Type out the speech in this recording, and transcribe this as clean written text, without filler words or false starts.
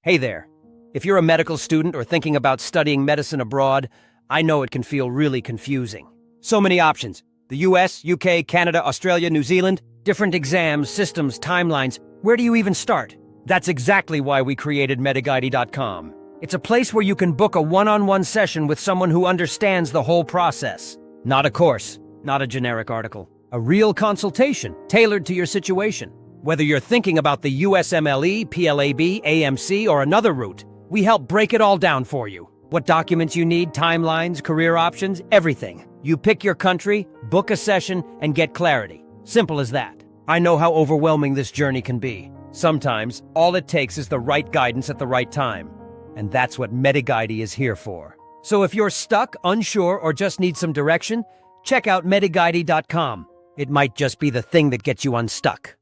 Hey there. If you're a medical student or thinking about studying medicine abroad, I know it can feel really confusing. So many options. The US, UK, Canada, Australia, New Zealand, different exams, systems, timelines. Where do you even start? That's exactly why we created Mediguidey.com. It's a place where you can book a one-on-one session with someone who understands the whole process. Not a course, not a generic article. A real consultation, tailored to your situation. Whether you're thinking about the USMLE, PLAB, AMC, or another route, we help break it all down for you. What documents you need, timelines, career options, everything. You pick your country, book a session, and get clarity. Simple as that. I know how overwhelming this journey can be. Sometimes, all it takes is the right guidance at the right time. And that's what Mediguidey is here for. So if you're stuck, unsure, or just need some direction, check out Mediguidey.com. It might just be the thing that gets you unstuck.